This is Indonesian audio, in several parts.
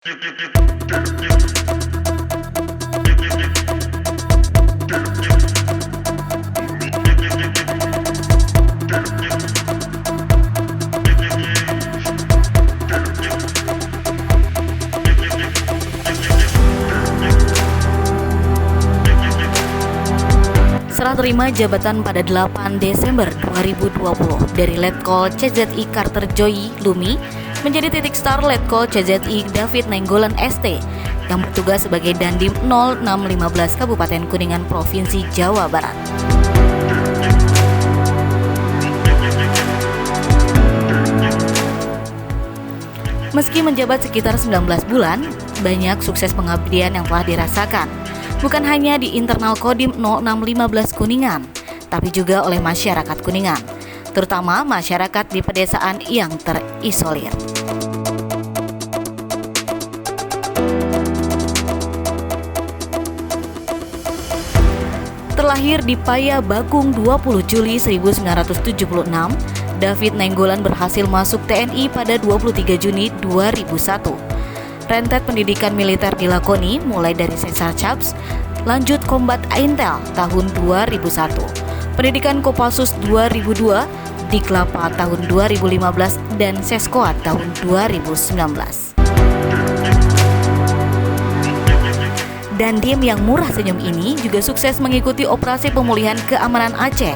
Serah terima jabatan pada 8 Desember 2020 dari Letkol CZI Carter Joy Lumi menjadi titik star Letkol CZI David Nainggolan ST yang bertugas sebagai Dandim 0615 Kabupaten Kuningan Provinsi Jawa Barat. Meski menjabat sekitar 19 bulan, banyak sukses pengabdian yang telah dirasakan. Bukan hanya di internal Kodim 0615 Kuningan, tapi juga oleh masyarakat Kuningan, terutama masyarakat di pedesaan yang terisolir. Terlahir di Paya Bakung 20 Juli 1976, David Nainggolan berhasil masuk TNI pada 23 Juni 2001. Rentet pendidikan militer dilakoni mulai dari Sesar Chaps, lanjut Kombat Aintel tahun 2001, pendidikan Kopassus 2002, Diklapa tahun 2015, dan Seskoat tahun 2019. Dandim yang murah senyum ini juga sukses mengikuti operasi pemulihan keamanan Aceh,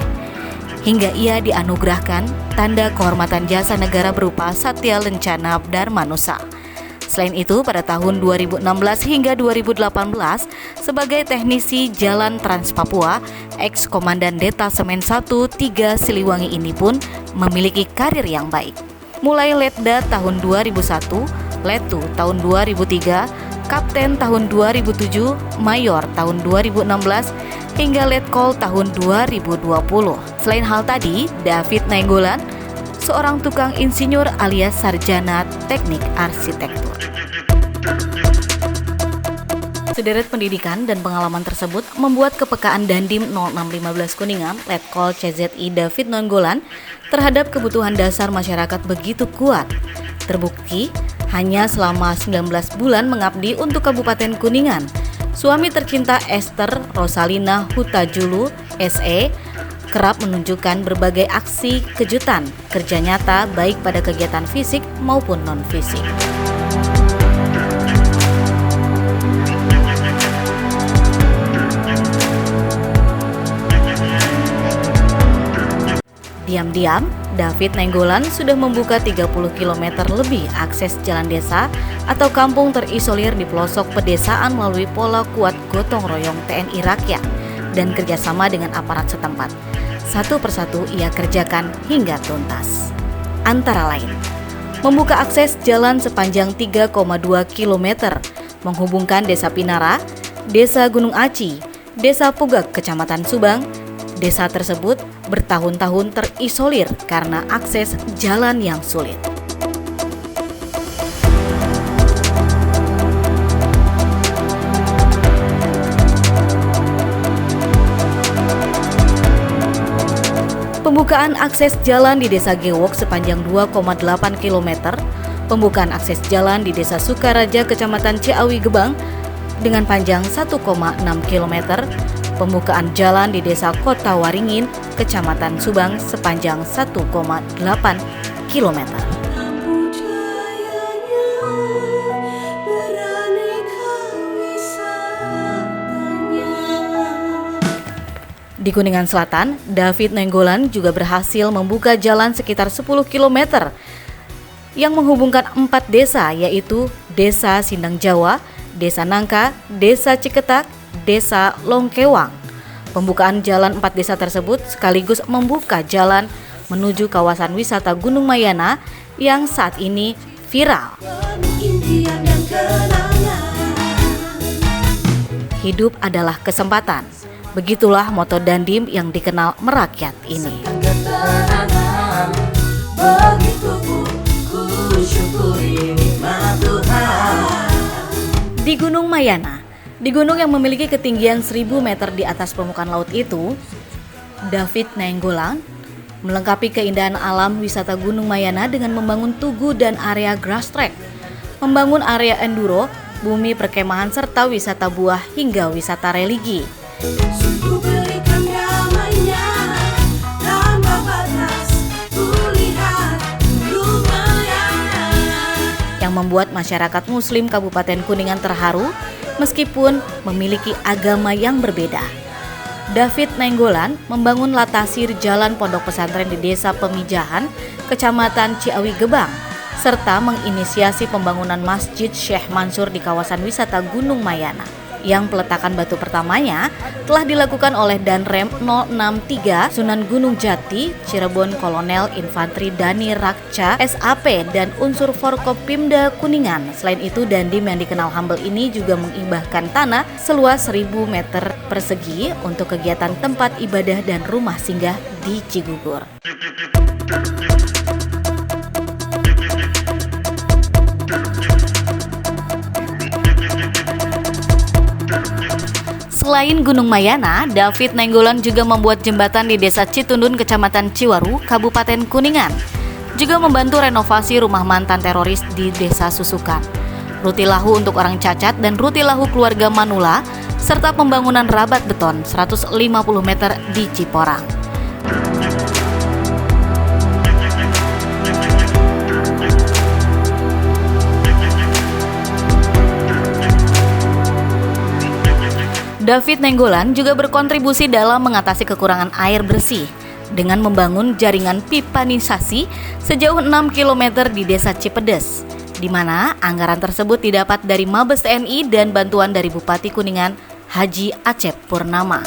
hingga ia dianugerahkan Tanda Kehormatan Jasa Negara berupa Satya Lencana Dharma Nusa. Selain itu, pada tahun 2016 hingga 2018, sebagai teknisi Jalan Trans Papua, ex-komandan Detasemen 1 3 Siliwangi ini pun memiliki karir yang baik. Mulai Letda tahun 2001, Letu tahun 2003, Kapten tahun 2007, Mayor tahun 2016, hingga Letkol tahun 2020. Selain hal tadi, David Nainggolan seorang tukang insinyur alias sarjana teknik arsitektur. Sederet pendidikan dan pengalaman tersebut membuat kepekaan Dandim 0615 Kuningan, Letkol CZI David Nainggolan terhadap kebutuhan dasar masyarakat begitu kuat. Terbukti, hanya selama 19 bulan mengabdi untuk Kabupaten Kuningan, suami tercinta Esther Rosalina Hutajulu SE kerap menunjukkan berbagai aksi kejutan, kerja nyata baik pada kegiatan fisik maupun non-fisik. Diam-diam, David Nainggolan sudah membuka 30 km lebih akses jalan desa atau kampung terisolir di pelosok pedesaan melalui pola kuat gotong royong TNI Rakyat dan kerjasama dengan aparat setempat. Satu persatu ia kerjakan hingga tuntas. Antara lain, membuka akses jalan sepanjang 3,2 km menghubungkan Desa Pinara, Desa Gunung Aci, Desa Pugak, Kecamatan Subang. Desa tersebut bertahun-tahun terisolir karena akses jalan yang sulit. Pembukaan akses jalan di Desa Gewok sepanjang 2,8 km, pembukaan akses jalan di Desa Sukaraja, Kecamatan Ciawi Gebang dengan panjang 1,6 km, pembukaan jalan di Desa Kota Waringin, Kecamatan Subang sepanjang 1,8 km. Di Kuningan Selatan, David Nainggolan juga berhasil membuka jalan sekitar 10 km yang menghubungkan 4 desa, yaitu Desa Sindang Jawa, Desa Nangka, Desa Ciketak, Desa Longkewang. Pembukaan jalan 4 desa tersebut sekaligus membuka jalan menuju kawasan wisata Gunung Mayana yang saat ini viral. Hidup adalah kesempatan. Begitulah moto Dandim yang dikenal merakyat ini. Di Gunung Mayana, di gunung yang memiliki ketinggian 1000 meter di atas permukaan laut itu, David Nainggolan melengkapi keindahan alam wisata Gunung Mayana dengan membangun tugu dan area grass track, membangun area enduro, bumi perkemahan serta wisata buah hingga wisata religi. Yang membuat masyarakat Muslim Kabupaten Kuningan terharu meskipun memiliki agama yang berbeda. David Nainggolan membangun latasir jalan pondok pesantren di Desa Pemijahan, Kecamatan Ciawi Gebang, serta menginisiasi pembangunan Masjid Syekh Mansur di kawasan wisata Gunung Mayana, yang peletakan batu pertamanya telah dilakukan oleh Danrem 063 Sunan Gunung Jati, Cirebon Kolonel Infantri Dani Rakca SAP dan unsur Forkopimda Kuningan. Selain itu, Dandim yang dikenal humble ini juga mengibahkan tanah seluas 1000 meter persegi untuk kegiatan tempat ibadah dan rumah singgah di Cigugur. Selain Gunung Mayana, David Nainggolan juga membuat jembatan di Desa Citundun, Kecamatan Ciwaru, Kabupaten Kuningan. Juga membantu renovasi rumah mantan teroris di Desa Susukan, rutilahu untuk orang cacat dan rutilahu keluarga Manula, serta pembangunan rabat beton 150 meter di Ciporang. David Nainggolan juga berkontribusi dalam mengatasi kekurangan air bersih dengan membangun jaringan pipanisasi sejauh 6 km di Desa Cipedes, di mana anggaran tersebut didapat dari Mabes TNI dan bantuan dari Bupati Kuningan Haji Acep Purnama.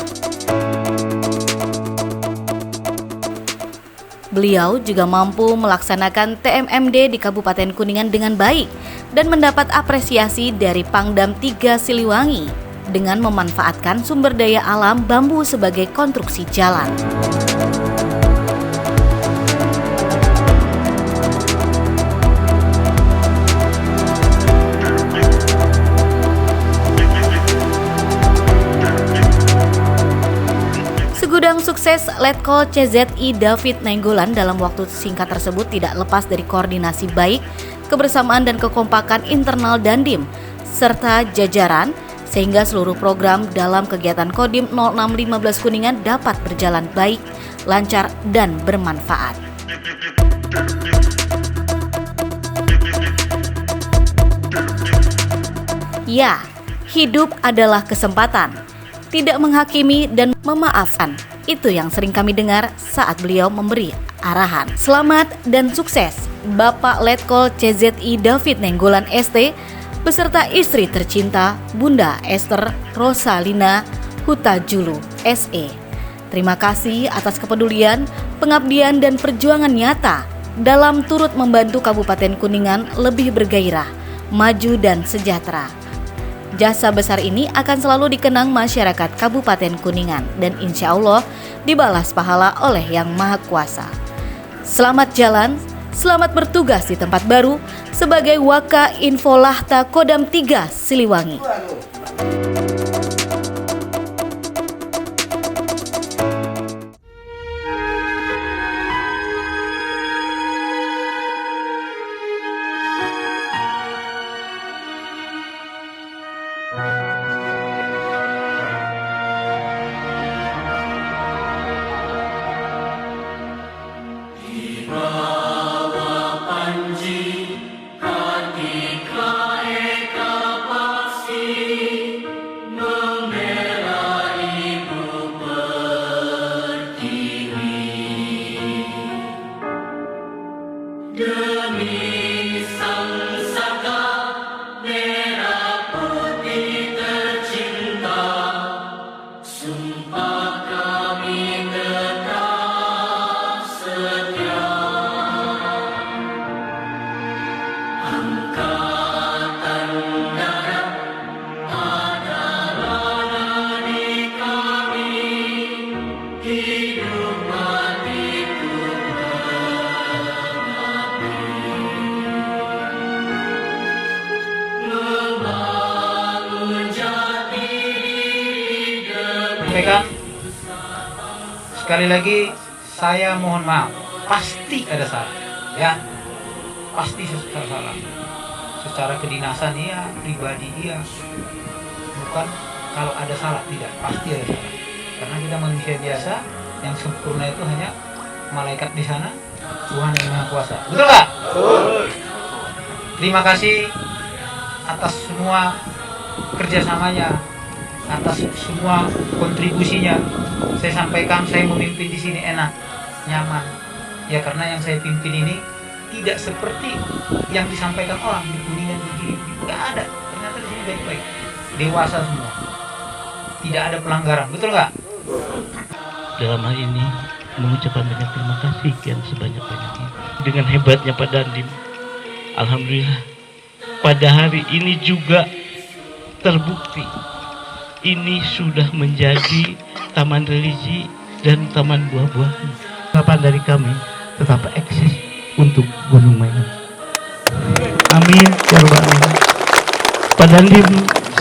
Beliau juga mampu melaksanakan TMMD di Kabupaten Kuningan dengan baik dan mendapat apresiasi dari Pangdam 3 Siliwangi dengan memanfaatkan sumber daya alam bambu sebagai konstruksi jalan. Segudang sukses Letkol CZI David Nainggolan dalam waktu singkat tersebut tidak lepas dari koordinasi baik, kebersamaan dan kekompakan internal Dandim serta jajaran, sehingga seluruh program dalam kegiatan Kodim 0615 Kuningan dapat berjalan baik, lancar, dan bermanfaat. Ya, hidup adalah kesempatan, tidak menghakimi dan memaafkan. Itu yang sering kami dengar saat beliau memberi arahan. Selamat dan sukses, Bapak Letkol CZI David Nainggolan ST, beserta istri tercinta Bunda Esther Rosalina Hutajulu SE. Terima kasih atas kepedulian, pengabdian dan perjuangan nyata dalam turut membantu Kabupaten Kuningan lebih bergairah, maju dan sejahtera. Jasa besar ini akan selalu dikenang masyarakat Kabupaten Kuningan dan insya Allah dibalas pahala oleh Yang Maha Kuasa. Selamat jalan, selamat bertugas di tempat baru sebagai Waka Infolahta Kodam 3 Siliwangi. Demi sang saka merah putih tercinta, sumpah kami tetap setia. Angkatan Darat adalah nadi kami, hidup matiku sampaikan sekali lagi, saya mohon maaf, pasti ada salah, ya, pasti salah. secara kedinasan iya, pribadi iya. Bukan kalau ada salah, tidak, pasti ada salah. Karena kita manusia biasa, yang sempurna itu hanya malaikat di sana, Tuhan yang Maha Kuasa. Betul nggak? Terima kasih atas semua kerjasamanya, atas semua kontribusinya. Saya sampaikan, saya memimpin di sini enak, nyaman. Ya karena yang saya pimpin ini tidak seperti yang disampaikan orang di Kuningan begini, nggak ada. Ternyata di sini baik-baik, dewasa semua, tidak ada pelanggaran. Betul nggak? Dalam hal ini mengucapkan banyak terima kasih yang sebanyak-banyaknya. Dengan hebatnya Pak Dandim, alhamdulillah pada hari ini juga terbukti ini sudah menjadi taman religi dan taman buah-buahan. Harapan dari kami tetap eksis untuk Gunung Mainan. Amin ya rabbal alamin. Pak Dandim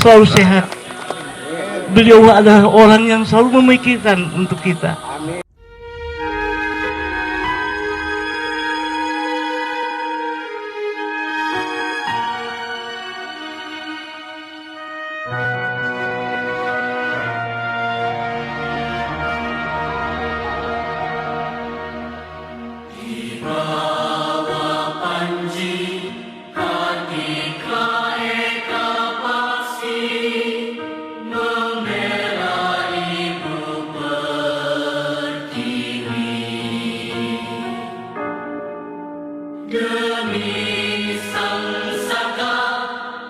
selalu sehat. Beliau adalah orang yang selalu memikirkan untuk kita. Demi sang saka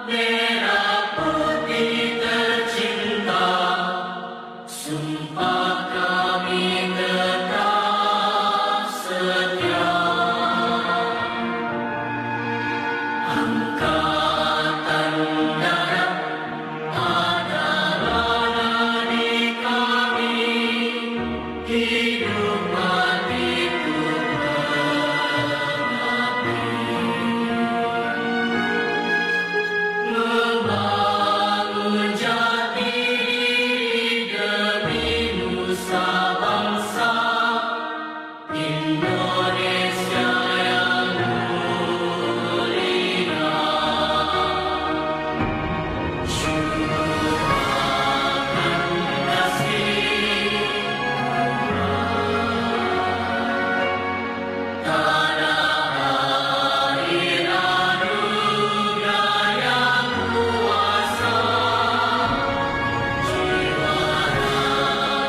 merah putih tercinta, sumpah kami tetap setia. Angkatan Darat adalah nadi kami, hidup matiku membangun jati diri demi nusa bangsa Indonesia yang mulia. Curahkan kasih tanah air anugerah yang kuasa, jiwa raga.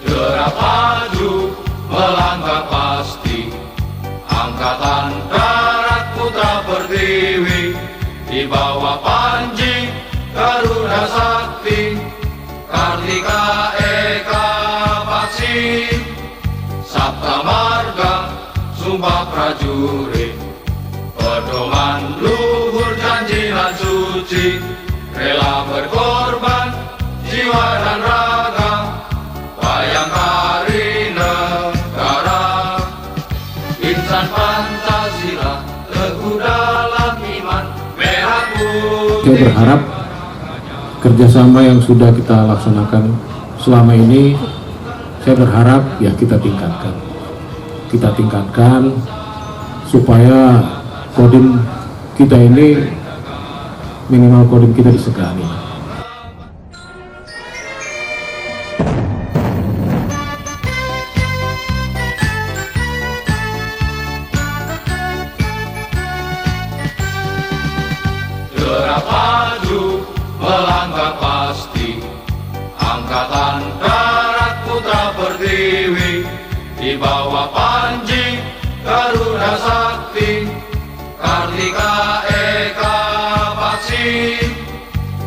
Gerak maju melangkah pasti, Angkatan Darat Putra Pertiwi, di bawah Panji Garuda Sakti, Kartika Eka Paksi, Sabta Marga Sumpah Prajurit, pedoman luhur janji dan suci, rela berkorban jiwa dan raga, bayangkari negara, insan Pancasila, teguh dalam iman, merah putih. Saya berharap kerjasama yang sudah kita laksanakan selama ini, saya berharap ya kita tingkatkan supaya kodim kita ini, minimal kodim kita disegani. Gerak maju melangkah pasti, Angkatan Darat Putra Pertiwi, di bawah Panji Garuda Sakti, Kartika Eka Paksi,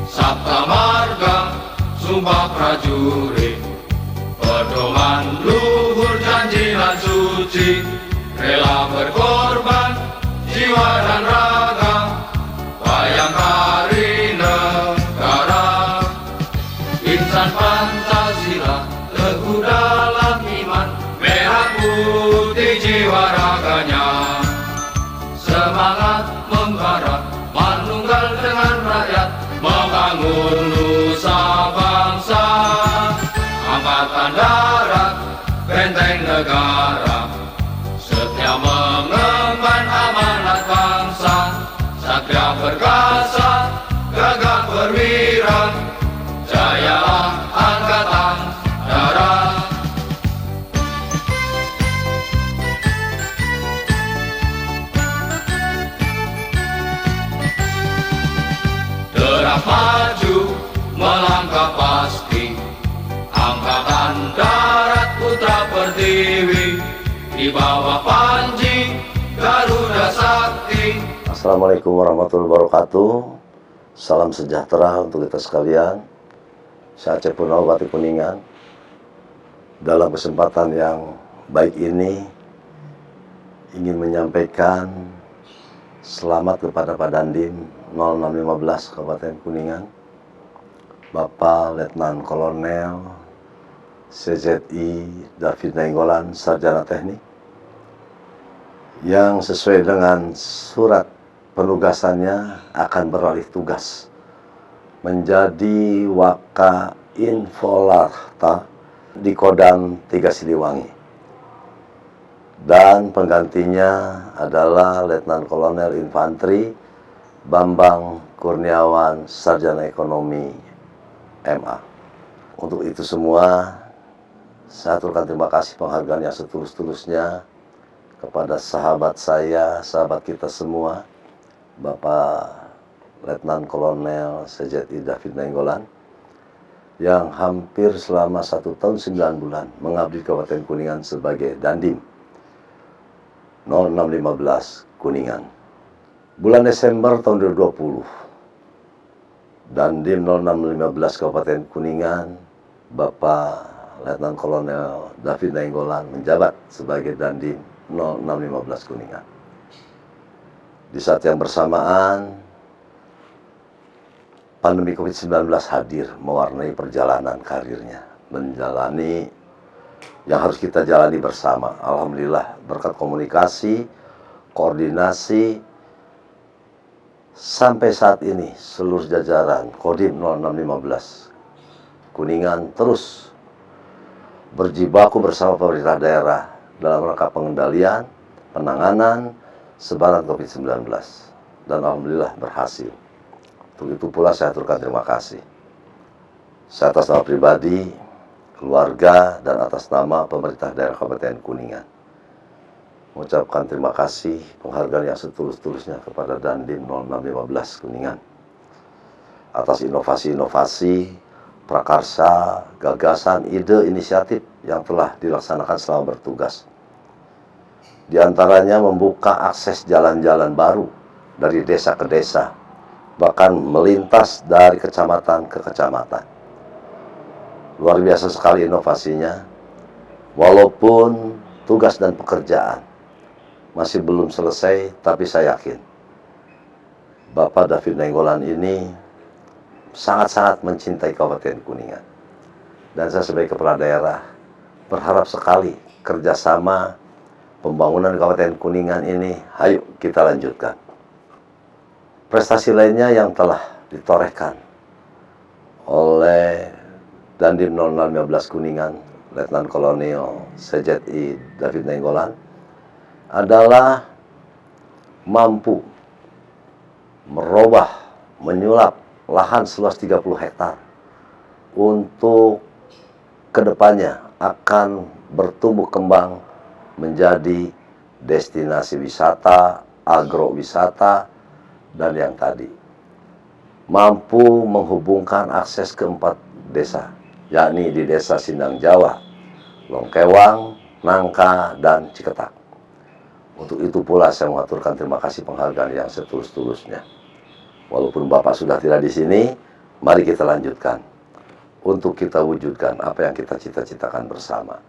Sabta Marga Sumpah Prajurit, pedoman luhur janji dan suci, rela berkorban jiwa dan raga, bayangkari negara, insan Pancasila, teguh dalam iman, merah putih jiwa raganya, semangat membara, manunggal dengan rakyat, bangun nusa bangsa, angkatan darat, benteng negara, setia mengemban amanat bangsa, satria perkasa, gagah perwira, jayalah angkatan darat. Derap maju, melangkah pasti, angkatan darat putra pertiwi, di bawah panji Garuda Sakti. Assalamualaikum warahmatullahi wabarakatuh. Salam sejahtera untuk kita sekalian. Saya Aceh Purnawa Bupati Kuningan. Dalam kesempatan yang baik ini ingin menyampaikan selamat kepada Pak Dandim 0615 Kabupaten Kuningan, Bapak Letnan Kolonel CZI David Nainggolan, Sarjana Teknik, yang sesuai dengan surat penugasannya akan beralih tugas menjadi Waka Infolarta di Kodam 3 Siliwangi. Dan penggantinya adalah Letnan Kolonel Infanteri Bambang Kurniawan, Sarjana Ekonomi MA. Untuk itu semua, saya aturkan terima kasih penghargaan yang setulus-tulusnya kepada sahabat saya, sahabat kita semua, Bapak Letnan Kolonel CZI David Nainggolan, yang hampir selama 1 tahun 9 bulan mengabdi Kabupaten Kuningan sebagai Dandim 0615 Kuningan. Bulan Desember tahun 2020, Dandim 0615 Kabupaten Kuningan, Bapak Letnan Kolonel David Nainggolan menjabat sebagai Dandim 0615 Kuningan. Di saat yang bersamaan, pandemi COVID-19 hadir mewarnai perjalanan karirnya, menjalani yang harus kita jalani bersama. Alhamdulillah, berkat komunikasi, koordinasi, sampai saat ini seluruh jajaran Kodim 0615 Kuningan terus berjibaku bersama pemerintah daerah dalam rangka pengendalian, penanganan sebaran COVID-19. Dan alhamdulillah berhasil. Untuk itu pula saya aturkan terima kasih. Saya atas nama pribadi, keluarga, dan atas nama pemerintah daerah Kabupaten Kuningan mengucapkan terima kasih penghargaan yang setulus-tulusnya kepada Dandim 0615 Kuningan atas inovasi-inovasi, prakarsa, gagasan, ide, inisiatif yang telah dilaksanakan selama bertugas. Di antaranya membuka akses jalan-jalan baru dari desa ke desa, bahkan melintas dari kecamatan ke kecamatan. Luar biasa sekali inovasinya, walaupun tugas dan pekerjaan masih belum selesai, tapi saya yakin Bapak David Nainggolan ini sangat-sangat mencintai Kabupaten Kuningan. Dan saya sebagai kepala daerah berharap sekali kerjasama pembangunan Kabupaten Kuningan ini, ayo kita lanjutkan. Prestasi lainnya yang telah ditorehkan oleh Dandim 0615 Kuningan, Letnan Kolonel CZI David Nainggolan, adalah mampu merubah, menyulap lahan seluas 30 hektar untuk kedepannya akan bertumbuh kembang menjadi destinasi wisata, agrowisata, dan yang tadi mampu menghubungkan akses ke 4 desa, yakni di Desa Sindang Jawa, Longkewang, Nangka, dan Ciketak. Untuk itu pula saya mengaturkan terima kasih penghargaan yang setulus-tulusnya. Walaupun Bapak sudah tidak di sini, mari kita lanjutkan untuk kita wujudkan apa yang kita cita-citakan bersama.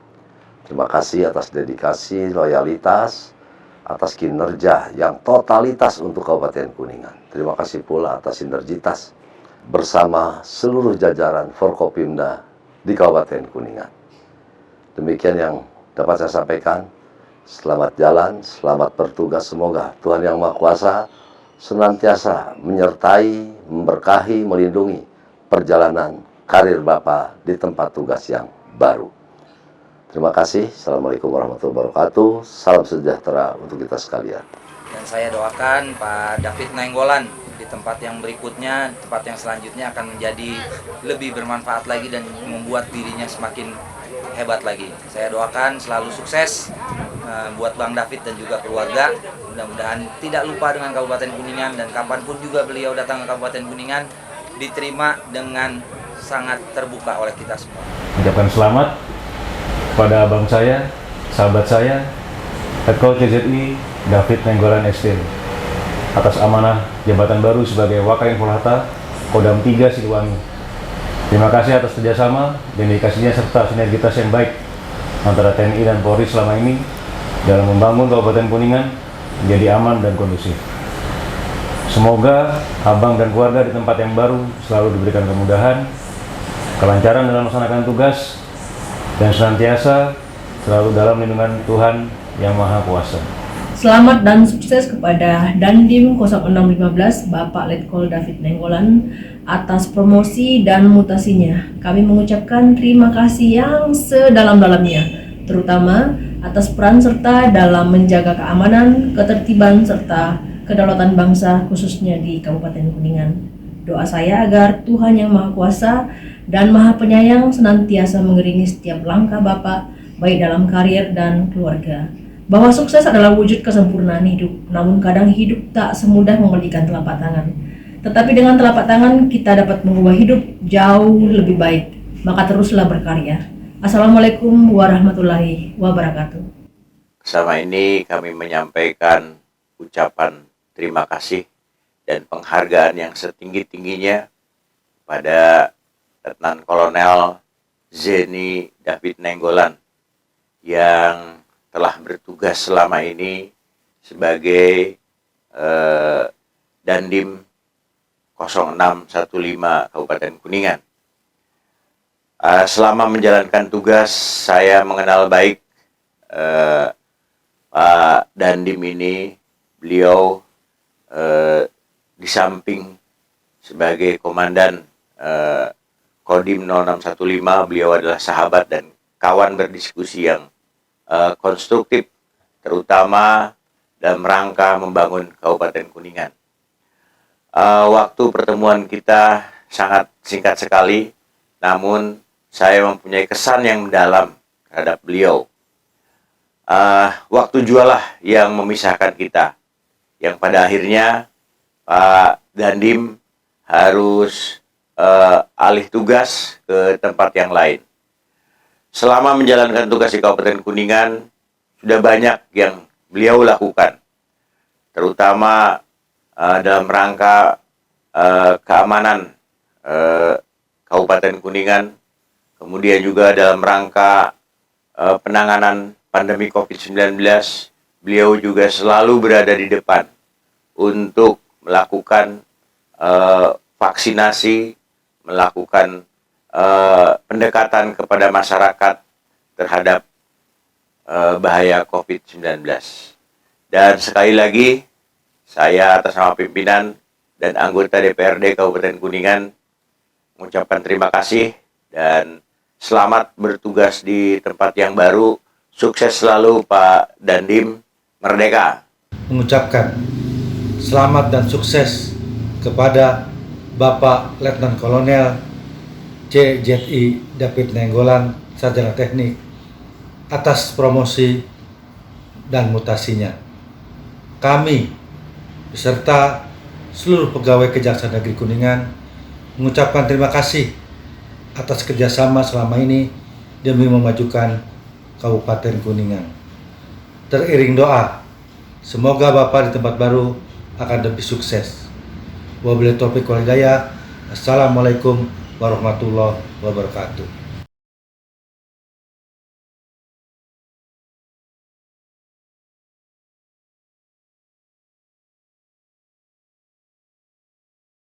Terima kasih atas dedikasi, loyalitas, atas kinerja yang totalitas untuk Kabupaten Kuningan. Terima kasih pula atas sinergitas bersama seluruh jajaran Forkopimda di Kabupaten Kuningan. Demikian yang dapat saya sampaikan. Selamat jalan, selamat bertugas. Semoga Tuhan Yang Maha Kuasa senantiasa menyertai, memberkahi, melindungi perjalanan karir Bapak di tempat tugas yang baru. Terima kasih. Assalamualaikum warahmatullahi wabarakatuh. Salam sejahtera untuk kita sekalian. Dan saya doakan Pak David Nainggolan di tempat yang berikutnya, tempat yang selanjutnya akan menjadi lebih bermanfaat lagi dan membuat dirinya semakin hebat lagi. Saya doakan selalu sukses buat Bang David dan juga keluarga. Mudah-mudahan tidak lupa dengan Kabupaten Kuningan, dan kapanpun juga beliau datang ke Kabupaten Kuningan diterima dengan sangat terbuka oleh kita semua. Ucapkan selamat kepada abang saya, sahabat saya, Head Coach CZI David Nainggolan ST atas amanah jabatan baru sebagai Wakain Polhata Kodam 3 Siliwangi. Terima kasih atas kerjasama, dedikasinya serta sinergitas yang baik antara TNI dan Polri selama ini dalam membangun Kabupaten Kuningan menjadi aman dan kondusif. Semoga abang dan keluarga di tempat yang baru selalu diberikan kemudahan, kelancaran dalam melaksanakan tugas, dan senantiasa selalu dalam lindungan Tuhan Yang Maha Kuasa. Selamat dan sukses kepada Dandim 0615 Bapak Letkol David Nainggolan atas promosi dan mutasinya. Kami mengucapkan terima kasih yang sedalam-dalamnya, terutama atas peran serta dalam menjaga keamanan, ketertiban, serta kedaulatan bangsa khususnya di Kabupaten Kuningan. Doa saya agar Tuhan Yang Maha Kuasa dan Maha Penyayang senantiasa mengiringi setiap langkah Bapak, baik dalam karir dan keluarga. Bahwa sukses adalah wujud kesempurnaan hidup, namun kadang hidup tak semudah membalikan telapak tangan. Tetapi dengan telapak tangan kita dapat mengubah hidup jauh lebih baik. Maka teruslah berkarya. Assalamualaikum warahmatullahi wabarakatuh. Bersama ini kami menyampaikan ucapan terima kasih dan penghargaan yang setinggi-tingginya pada Letnan Kolonel Zeni David Nainggolan yang telah bertugas selama ini sebagai Dandim 0615 Kabupaten Kuningan. Selama menjalankan tugas, saya mengenal baik Pak Dandim ini. Beliau di samping sebagai komandan Kodim 0615, beliau adalah sahabat dan kawan berdiskusi yang konstruktif, terutama dalam rangka membangun Kabupaten Kuningan. Waktu pertemuan kita sangat singkat sekali, namun saya mempunyai kesan yang mendalam terhadap beliau. Waktu jualah yang memisahkan kita, yang pada akhirnya Pak Dandim harus alih tugas ke tempat yang lain. Selama menjalankan tugas di Kabupaten Kuningan, sudah banyak yang beliau lakukan, terutama dalam rangka keamanan Kabupaten Kuningan, kemudian juga dalam rangka penanganan pandemi COVID-19, beliau juga selalu berada di depan untuk melakukan vaksinasi, melakukan pendekatan kepada masyarakat terhadap bahaya COVID-19. Dan sekali lagi, saya atas nama pimpinan dan anggota DPRD Kabupaten Kuningan mengucapkan terima kasih dan selamat bertugas di tempat yang baru. Sukses selalu Pak Dandim, merdeka. Mengucapkan selamat dan sukses kepada Bapak Letnan Kolonel CZI David Nainggolan, Sarjana Teknik, atas promosi dan mutasinya. Kami beserta seluruh pegawai Kejaksaan Negeri Kuningan mengucapkan terima kasih atas kerjasama selama ini demi memajukan Kabupaten Kuningan. Teriring doa, semoga Bapak di tempat baru akan lebih sukses. Wabillahi taufiq wal hidayah. Assalamualaikum warahmatullahi wabarakatuh.